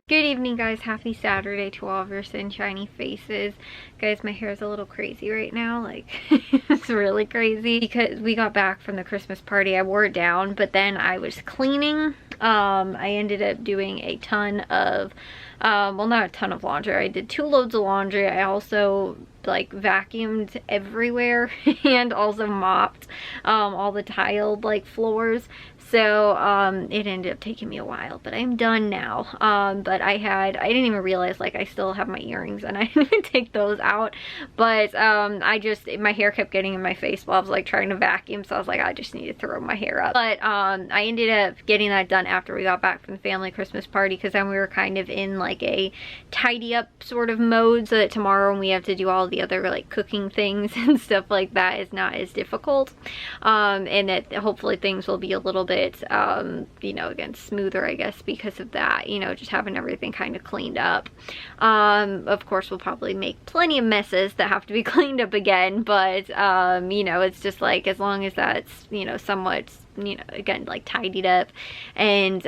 Good evening, guys. Happy Saturday to all of your sunshiny faces. Guys, my hair is a little crazy right now. Like, it's really crazy because we got back from the Christmas party. I wore it down, but then I was cleaning. I ended up doing a ton of, well, not a ton of laundry. I did 2 loads of laundry. I also like vacuumed everywhere and also mopped all the tiled like floors. So it ended up taking me a while, but I'm done now. But I didn't even realize like I still have my earrings and I didn't even take those out. But my hair kept getting in my face while I was like trying to vacuum, so I was like, I just need to throw my hair up. But I ended up getting that done after we got back from the family Christmas party, because then we were kind of in like a tidy up sort of mode, so that tomorrow when we have to do all the other like cooking things and stuff like that is not as difficult. And that hopefully things will be a little bit you know, again, smoother, I guess, because of that, you know, just having everything kind of cleaned up. Of course, we'll probably make plenty of messes that have to be cleaned up again, but you know, it's just like, as long as that's, you know, somewhat, you know, again, like tidied up and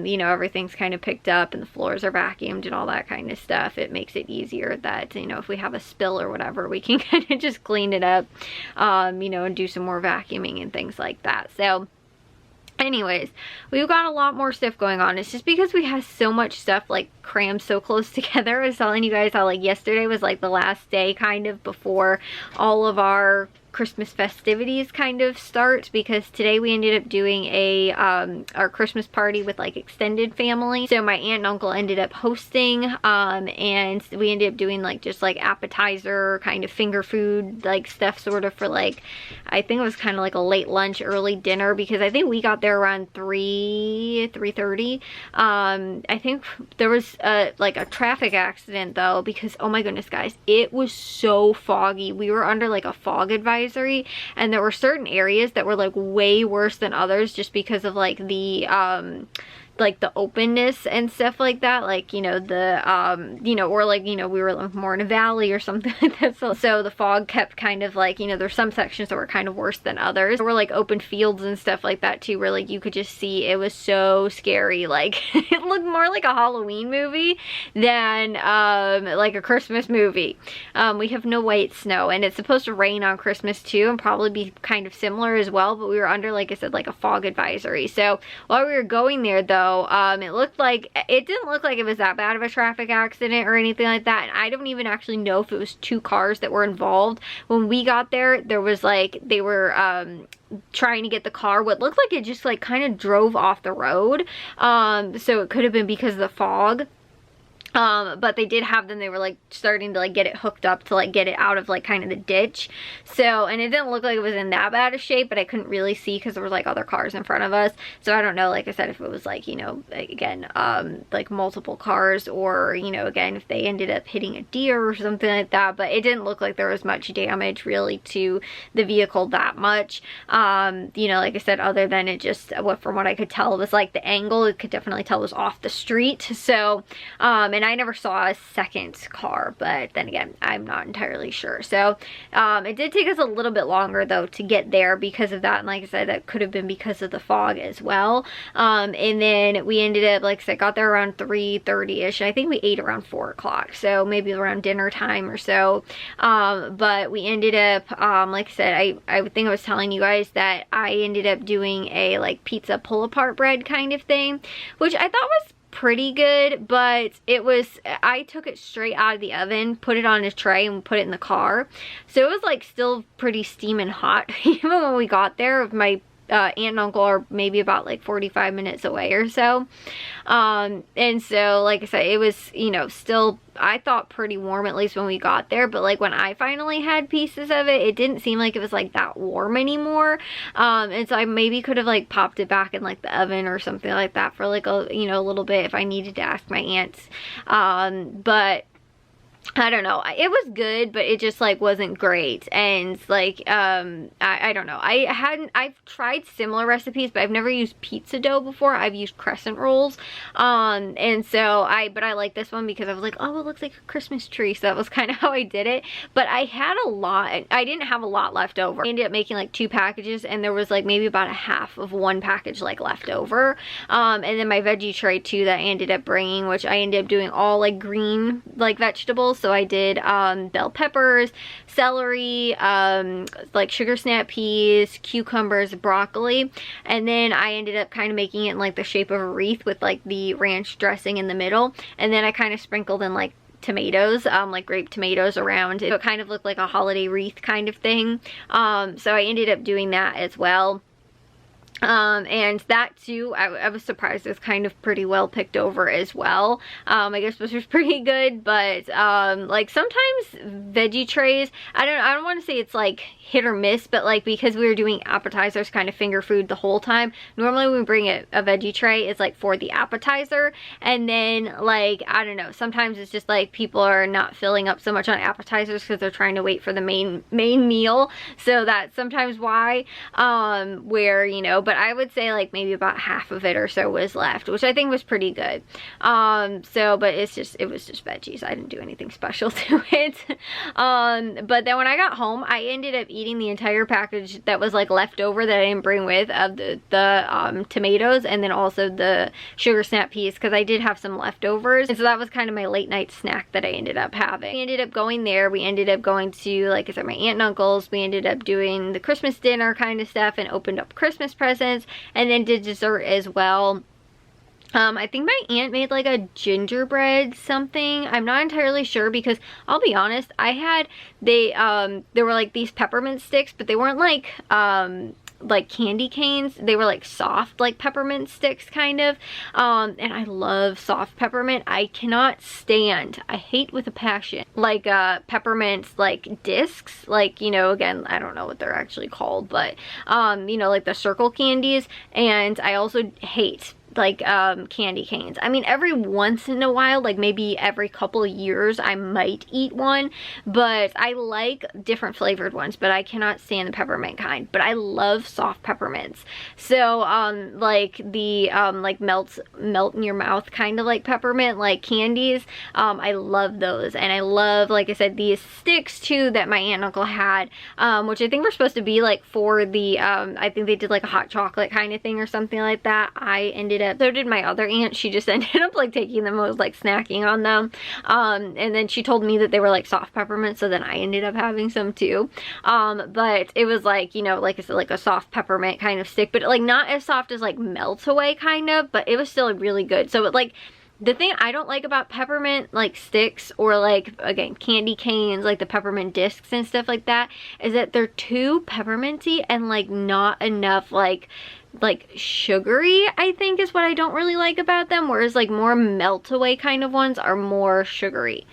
you know, everything's kind of picked up and the floors are vacuumed and all that kind of stuff, it makes it easier that, you know, if we have a spill or whatever, we can kind of just clean it up, you know, and do some more vacuuming and things like that. So anyways, we've got a lot more stuff going on. It's just because we have so much stuff like crammed so close together. I was telling you guys how like yesterday was like the last day kind of before all of our Christmas festivities kind of start, because today we ended up doing a our Christmas party with like extended family. So my aunt and uncle ended up hosting, and we ended up doing like just like appetizer kind of finger food like stuff, sort of for like, I think it was kind of like a late lunch, early dinner, because I think we got there around 3:30. I think there was like a traffic accident though, because oh my goodness guys, it was so foggy. We were under like a fog advisory, and there were certain areas that were like way worse than others, just because of like the openness and stuff like that, like, you know, the you know, or like, you know, we were like more in a valley or something like that, so the fog kept kind of like, you know, there's some sections that were kind of worse than others. There were like open fields and stuff like that too, where like you could just see, it was so scary. Like it looked more like a Halloween movie than like a Christmas movie. We have no white snow, and it's supposed to rain on Christmas too, and probably be kind of similar as well, but we were under, like I said, like a fog advisory. So while we were going there though, it didn't look like it was that bad of a traffic accident or anything like that, and I don't even actually know if it was 2 cars that were involved. When we got there, there was like, they were trying to get the car, what looked like it just like kind of drove off the road, so it could have been because of the fog. But they did have them, they were like starting to like get it hooked up to like get it out of like kind of the ditch. So, and it didn't look like it was in that bad of shape, but I couldn't really see because there was like other cars in front of us. So I don't know, like I said, if it was like, you know, again, like multiple cars, or, you know, again, if they ended up hitting a deer or something like that, but it didn't look like there was much damage really to the vehicle that much. You know, like I said, other than it just, from what I could tell, it was like the angle, it could definitely tell it was off the street. So, and I never saw a second car, but then again, I'm not entirely sure. So it did take us a little bit longer though to get there because of that, and like I said, that could have been because of the fog as well. And then we ended up, like I said, got there around 3:30ish. I think we ate around 4 o'clock, so maybe around dinner time or so. But we ended up, like I said, I think I was telling you guys that I ended up doing a like pizza pull apart bread kind of thing, which I thought was pretty good, but it was, I took it straight out of the oven, put it on a tray, and put it in the car, so it was like still pretty steaming hot even when we got there. My aunt and uncle are maybe about like 45 minutes away or so, and so like I said, it was, you know, still, I thought pretty warm, at least when we got there, but like when I finally had pieces of it, it didn't seem like it was like that warm anymore. And so I maybe could have like popped it back in like the oven or something like that for like a, you know, a little bit if I needed to ask my aunts. But I don't know. It was good, but it just like wasn't great. And like, I don't know. I've tried similar recipes, but I've never used pizza dough before. I've used crescent rolls. And so but I like this one because I was like, oh, it looks like a Christmas tree. So that was kind of how I did it. But I had a lot. I didn't have a lot left over. I ended up making like 2 packages, and there was like maybe about a half of 1 package like left over. And then my veggie tray too that I ended up bringing, which I ended up doing all like green like vegetables. So I did bell peppers, celery, like sugar snap peas, cucumbers, broccoli, and then I ended up kind of making it in like the shape of a wreath with like the ranch dressing in the middle, and then I kind of sprinkled in like tomatoes, like grape tomatoes around it. So it kind of looked like a holiday wreath kind of thing. So I ended up doing that as well. And that too, I was surprised it was kind of pretty well picked over as well. I guess this was pretty good, but like sometimes veggie trays, I don't want to say it's like hit or miss, but like because we were doing appetizers, kind of finger food the whole time, normally when we bring a veggie tray, it's like for the appetizer, and then like, I don't know, sometimes it's just like people are not filling up so much on appetizers because they're trying to wait for the main meal, so that's sometimes why, where, you know, but I would say like maybe about half of it or so was left, which I think was pretty good. So, but it was just veggies. I didn't do anything special to it. But then when I got home, I ended up eating the entire package that was like left over that I didn't bring with of the tomatoes, and then also the sugar snap peas, because I did have some leftovers. And so that was kind of my late night snack that I ended up having. We ended up going there. We ended up going to, like I said, my aunt and uncle's. We ended up doing the Christmas dinner kind of stuff and opened up Christmas presents, and then did dessert as well. I think my aunt made like a gingerbread something. I'm not entirely sure, because I'll be honest, there were like these peppermint sticks, but they weren't like candy canes. They were like soft like peppermint sticks kind of, and I love soft peppermint. I cannot stand, I hate with a passion, like peppermint like discs, like, you know, again, I don't know what they're actually called, but you know, like the circle candies. And I also hate like candy canes. I mean, every once in a while, like maybe every couple of years, I might eat one, but I like different flavored ones, but I cannot stand the peppermint kind. But I love soft peppermints. So like the like melt in your mouth kind of like peppermint like candies, I love those. And I love, like I said, these sticks too that my aunt and uncle had, which I think were supposed to be like for the I think they did like a hot chocolate kind of thing or something like that. I ended up, so did my other aunt, she just ended up like taking them, was like snacking on them, and then she told me that they were like soft peppermint, so then I ended up having some too. But it was like, you know, like I said, like a soft peppermint kind of stick, but like not as soft as like melt away kind of, but it was still really good. So it, like, the thing I don't like about peppermint like sticks, or like, again, candy canes, like the peppermint discs and stuff like that, is that they're too pepperminty and like not enough like sugary, I think, is what I don't really like about them, whereas like more melt away kind of ones are more sugary,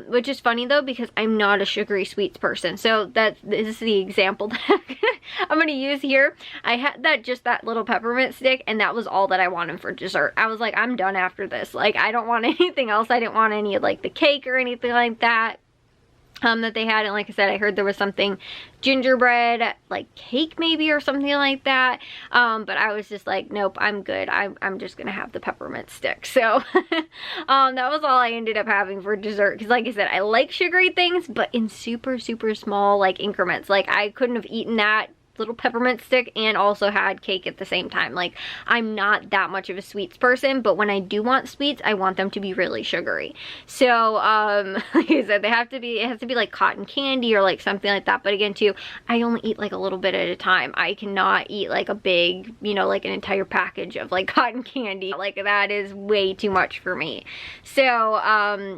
which is funny though, because I'm not a sugary sweets person. So this is the example that I'm gonna use here. I had just that little peppermint stick, and that was all that I wanted for dessert. I was like, I'm done after this, like I don't want anything else. I didn't want any of like the cake or anything like that that they had. And like I said, I heard there was something gingerbread like cake maybe or something like that, but I was just like, nope, I'm good. I'm just gonna have the peppermint stick. So that was all I ended up having for dessert, because like I said, I like sugary things, but in super small like increments. Like I couldn't have eaten that little peppermint stick and also had cake at the same time. Like, I'm not that much of a sweets person, but when I do want sweets, I want them to be really sugary. So like I said, it has to be like cotton candy or like something like that. But again too, I only eat like a little bit at a time. I cannot eat like a big, you know, like an entire package of like cotton candy. Like that is way too much for me. So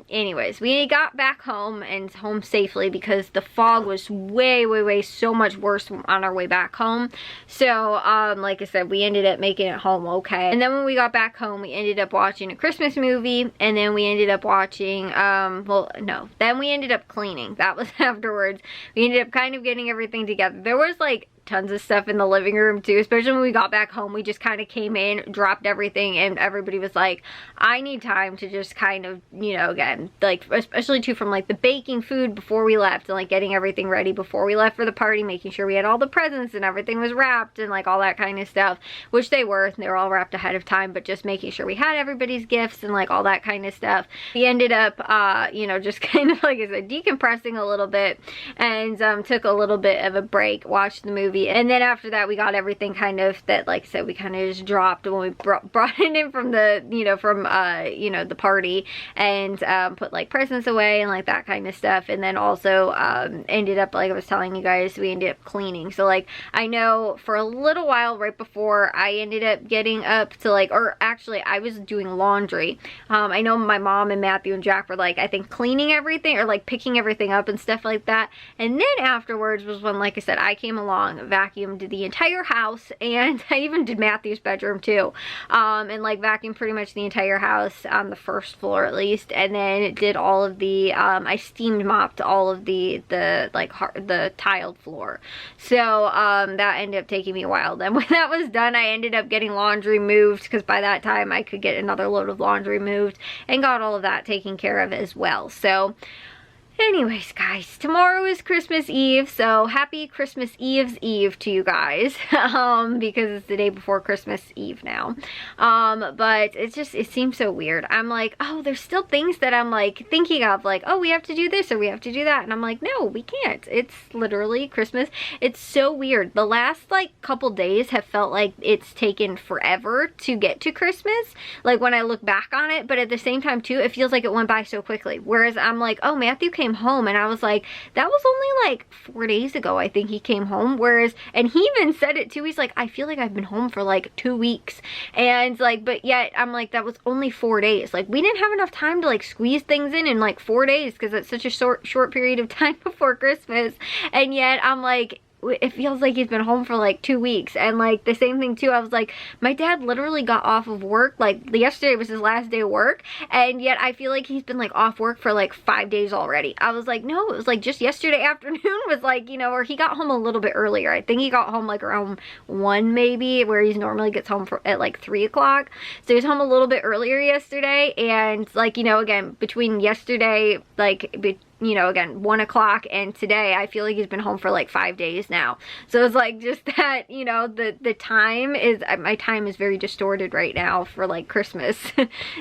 anyways, we got back home and home safely, because the fog was way so much worse on our way back home. So like I said, we ended up making it home okay. And then when we got back home, we ended up watching a Christmas movie, and then we ended up watching then we ended up cleaning. That was afterwards. We ended up kind of getting everything together. There was like tons of stuff in the living room too, especially when we got back home. We just kind of came in, dropped everything, and everybody was like, I need time to just kind of, you know, again, like, especially too from like the baking food before we left and like getting everything ready before we left for the party, making sure we had all the presents and everything was wrapped and like all that kind of stuff, which they were all wrapped ahead of time, but just making sure we had everybody's gifts and like all that kind of stuff. We ended up, you know, just kind of, like I said, decompressing a little bit, and took a little bit of a break, watched the movie, and then after that we got everything kind of that, like I said, we kind of just dropped when we brought it in from the, you know, from you know, the party, and put like presents away and like that kind of stuff. And then also ended up, like I was telling you guys, we ended up cleaning. So like, I know for a little while right before I ended up getting up to like, or actually I was doing laundry, I know my mom and Matthew and Jack were like, I think cleaning everything or like picking everything up and stuff like that. And then afterwards was when, like I said, I came along, vacuumed the entire house, and I even did Matthew's bedroom too, and like vacuumed pretty much the entire house on the first floor at least, and then did all of the I steamed mopped all of the tiled floor. So that ended up taking me a while. Then when that was done, I ended up getting laundry moved, because by that time I could get another load of laundry moved, and got all of that taken care of as well. So anyways, guys, tomorrow is Christmas Eve, so happy Christmas Eve's Eve to you guys, because it's the day before Christmas Eve now. But it's just, it seems so weird. I'm like, oh, there's still things that I'm like thinking of, like, oh, we have to do this or we have to do that, and I'm like, no, we can't. It's literally Christmas. It's so weird. The last like couple days have felt like it's taken forever to get to Christmas, like when I look back on it, but at the same time too, it feels like it went by so quickly. Whereas I'm like, oh, Matthew came home, and I was like, that was only like 4 days ago I think he came home. Whereas, and he even said it too, he's like, I feel like I've been home for like 2 weeks, and like, but yet I'm like, that was only 4 days. Like, we didn't have enough time to like squeeze things in like 4 days, because it's such a short period of time before Christmas, and yet I'm like, it feels like he's been home for like 2 weeks. And like the same thing too, I was like, my dad literally got off of work, like yesterday was his last day of work, and yet I feel like he's been like off work for like 5 days already. I was like, no, it was like just yesterday afternoon was like, you know, or he got home a little bit earlier. I think he got home like around 1 maybe, where he normally gets home at like 3 o'clock. So he was home a little bit earlier yesterday, and like, you know, again, between yesterday, like, you know, again, 1 o'clock and today, I feel like he's been home for like 5 days now. So it's like just that, you know, the time is, my time is very distorted right now for like Christmas.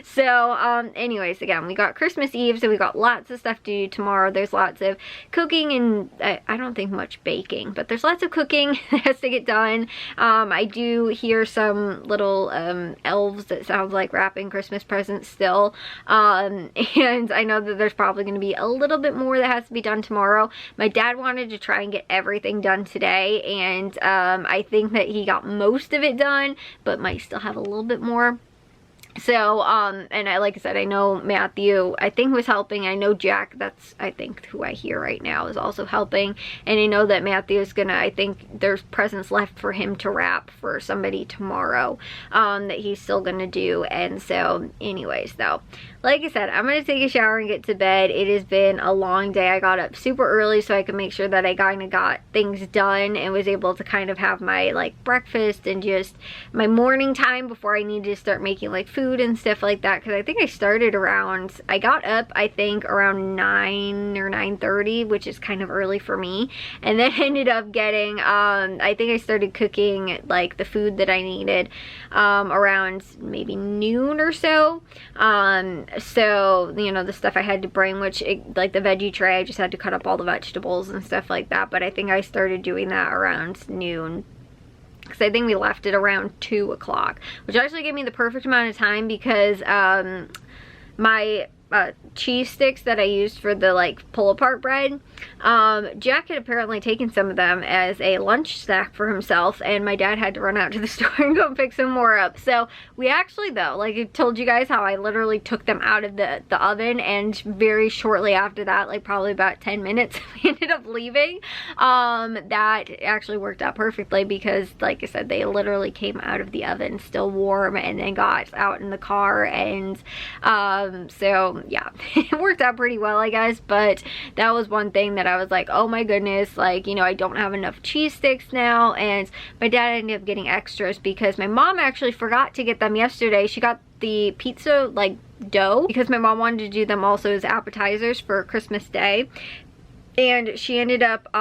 So anyways, again, we got Christmas Eve, so we got lots of stuff to do tomorrow. There's lots of cooking, and I don't think much baking, but there's lots of cooking that has to get done. I do hear some little elves that sounds like wrapping Christmas presents still, and I know that there's probably going to be a little bit more that has to be done tomorrow. My dad wanted to try and get everything done today, and I think that he got most of it done, but might still have a little bit more. So, and like I said, I know Matthew, I think, was helping. I know Jack, that's, I think, who I hear right now, is also helping. And I know that Matthew is gonna, I think there's presents left for him to wrap for somebody tomorrow, that he's still gonna do. And so, anyways, though, like I said, I'm gonna take a shower and get to bed. It has been a long day. I got up super early so I could make sure that I kind of got things done and was able to kind of have my, like, breakfast and just my morning time before I needed to start making, like, food and stuff like that, because I think I started around, I got up, I think, around 9 or 9:30, which is kind of early for me, and then ended up getting, I think I started cooking, like, the food that I needed, around maybe noon or so. So, you know, the stuff I had to bring, which, like, the veggie tray, I just had to cut up all the vegetables and stuff like that, but I think I started doing that around noon, because I think we left it around 2 o'clock, which actually gave me the perfect amount of time, because my cheese sticks that I used for the, like, pull apart bread, Jack had apparently taken some of them as a lunch snack for himself, and my dad had to run out to the store and go pick some more up. So we actually, though, like I told you guys how I literally took them out of the oven, and very shortly after that, like probably about 10 minutes, we ended up leaving. That actually worked out perfectly, because like I said, they literally came out of the oven still warm, and then got out in the car, and so So yeah, it worked out pretty well, I guess. But that was one thing that I was like, oh my goodness, like, you know, I don't have enough cheese sticks now. And my dad ended up getting extras because my mom actually forgot to get them yesterday. She got the pizza like dough because my mom wanted to do them also as appetizers for Christmas Day. And she ended up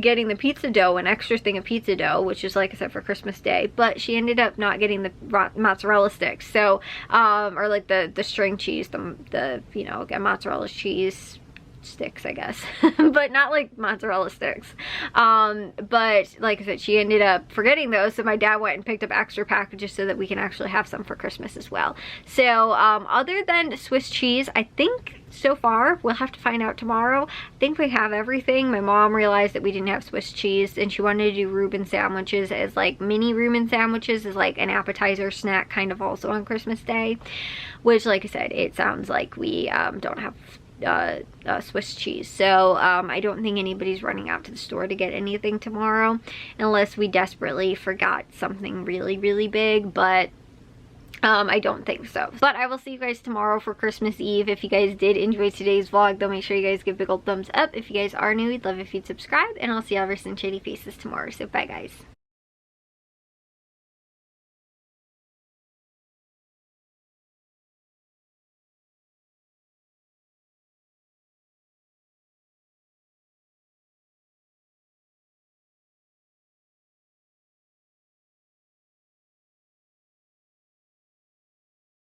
getting the pizza dough, an extra thing of pizza dough, which is, like I said, for Christmas Day. But she ended up not getting the mozzarella sticks. So, or like the string cheese, the you know, mozzarella cheese sticks, I guess. But not like mozzarella sticks. But like I said, she ended up forgetting those. So my dad went and picked up extra packages so that we can actually have some for Christmas as well. So other than Swiss cheese, I think so far, we'll have to find out tomorrow. I think we have everything. My mom realized that we didn't have Swiss cheese and she wanted to do Reuben sandwiches as like mini Reuben sandwiches as like an appetizer snack kind of also on Christmas Day, which, like I said, it sounds like we don't have Swiss cheese. So I don't think anybody's running out to the store to get anything tomorrow unless we desperately forgot something really, really big. But I don't think so. But I will see you guys tomorrow for Christmas Eve. If you guys did enjoy today's vlog, though, make sure you guys give a big old thumbs up. If you guys are new, we'd love if you'd subscribe, and I'll see y'all very soon, shady faces tomorrow. So bye, guys.